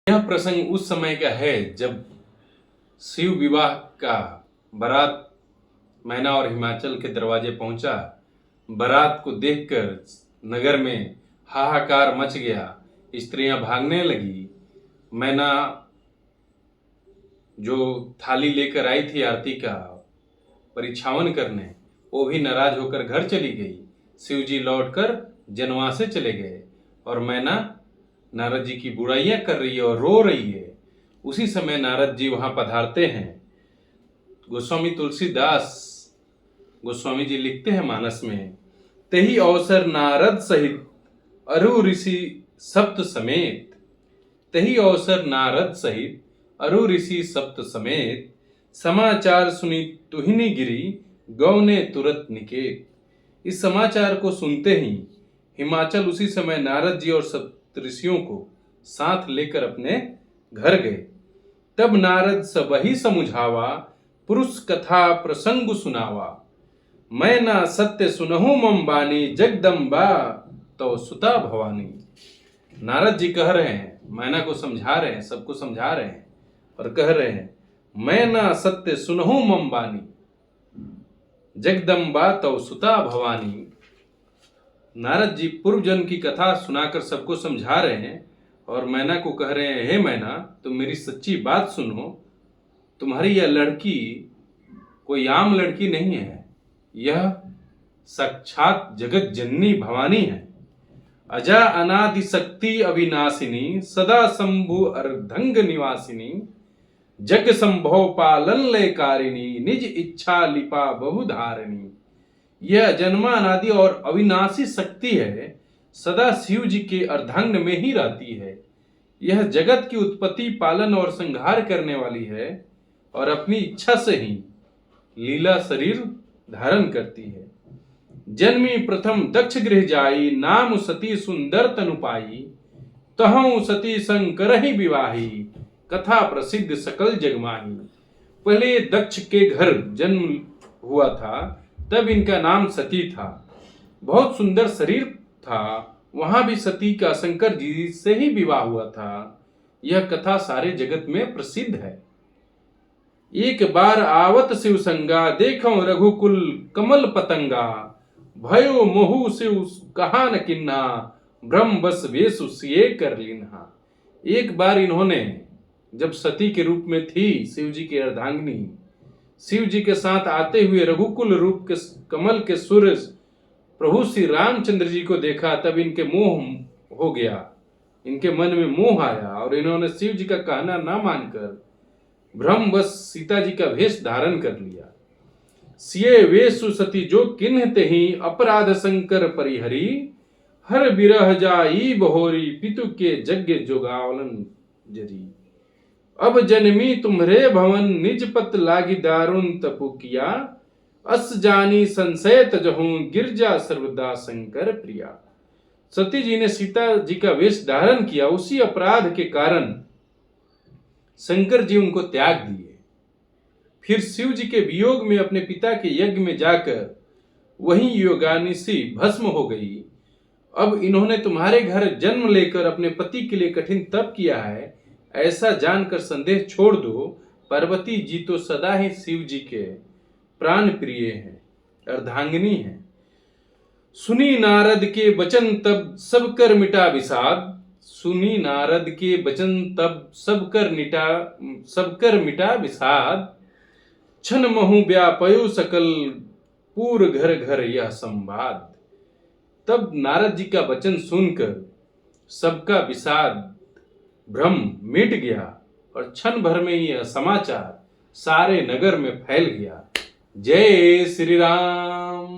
यह प्रसंग उस समय का है जब शिव विवाह का बारात मैना और हिमाचल के दरवाजे पहुंचा। बारात को देखकर नगर में हाहाकार मच गया। स्त्रियां भागने लगी। मैना जो थाली लेकर आई थी आरती का परिछावन करने, वो भी नाराज होकर घर चली गई। शिव जी लौटकर जनवासे चले गए और मैना नारद जी की बुराइयां कर रही है और रो रही है। उसी समय नारद जी वहां पधारते हैं। गोस्वामी तुलसीदास गोस्वामी जी लिखते हैं मानस में, तेहि अवसर नारद सहित अरु ऋषि सप्त समेत, तेहि अवसर नारद सहित अरु ऋषि सप्त समेत, समाचार सुनी तुहिनी गिरी गौ ने तुरत निकेत। इस समाचार को सुनते ही हिमाचल उसी समय नारद जी और सप्त ऋषियों को साथ लेकर अपने घर गए। तब नारद सबहि समुझावा, पुरुष कथा प्रसंग सुनावा, मैं ना सत्य सुनहु मम बानी, जगदम्बा तो सुता भवानी। नारद जी कह रहे हैं, मैना को समझा रहे हैं, सबको समझा रहे हैं और कह रहे हैं, मैं ना सत्य सुनहु मम बानी, जगदम्बा तो सुता भवानी। नारद जी पूर्व जन्म की कथा सुनाकर सबको समझा रहे हैं और मैना को कह रहे हैं, हे मैना, तुम मेरी सच्ची बात सुनो। तुम्हारी यह लड़की कोई आम लड़की नहीं है, यह साक्षात जगत जननी भवानी है। अजा अनादि शक्ति अविनाशिनी, सदा शंभु अर्धंग निवासिनी, जग संभव पालन लयकारिणी, निज इच्छा लिपा बहुधारिणी। यह जन्मा अनादि और अविनाशी शक्ति है, सदा शिव जी के अर्धांग में ही रहती है। यह जगत की उत्पत्ति, पालन और संहार करने वाली है और अपनी इच्छा से ही लीला शरीर धारण करती है। जन्मी प्रथम दक्ष गृह जाई, नाम सती सुंदर तनु पाई, तहु सती शंकर ही विवाही, कथा प्रसिद्ध सकल जगमाही। पहले दक्ष के घर जन्म हुआ था, तब इनका नाम सती था। बहुत सुंदर शरीर था। वहां भी सती का शंकर जी से ही विवाह हुआ था। यह कथा सारे जगत में प्रसिद्ध है। एक बार आवत शिव संगा, देखो रघुकुल कमल पतंगा, भयो मोहु शिव कहा न किन्हा, ब्रह्म बस वेशु सिए कर लिन्हा। एक बार इन्होंने जब सती के रूप में थी, शिव जी की अर्धांगिनी, शिव जी के साथ आते हुए रघुकुल रूप के कमल के सूर्य प्रभु श्री रामचंद्र जी को देखा, तब इनके मोह हो गया, इनके मन में मोह आया और इन्होंने शिव जी का कहना ना मानकर ब्रह्म बस सीता जी का वेश धारण कर लिया। सिए वेशु सती जो किन्हते ही, अपराध शंकर परिहरी, हर बिरह जाई बहोरी, पितु के यज्ञ जोगावलन जरी। अब जन्मी तुम्हरे भवन, निज पत लागी दारुण तपु किया, अस जानी संशय तजहूं, गिरजा सर्वदा शंकर प्रिया। सती जी ने सीता जी का वेश धारण किया, उसी अपराध के कारण शंकर जी उनको त्याग दिए। फिर शिव जी के वियोग में अपने पिता के यज्ञ में जाकर वहीं योगानिशी भस्म हो गई। अब इन्होंने तुम्हारे घर जन्म लेकर अपने पति के लिए कठिन तप किया है, ऐसा जानकर संदेह छोड़ दो। पार्वती जी तो सदा ही शिव जी के प्राण प्रिय हैं, अर्धांगिनी हैं। सुनी नारद के वचन तब सब कर मिटा विषाद, सुनी नारद के वचन तब सब कर मिटा विषाद, छन महु व्यापयु सकल पूर घर घर यह संवाद। तब नारद जी का वचन सुनकर सबका विषाद भ्रम मिट गया और क्षण भर में यह समाचार सारे नगर में फैल गया। जय श्री राम।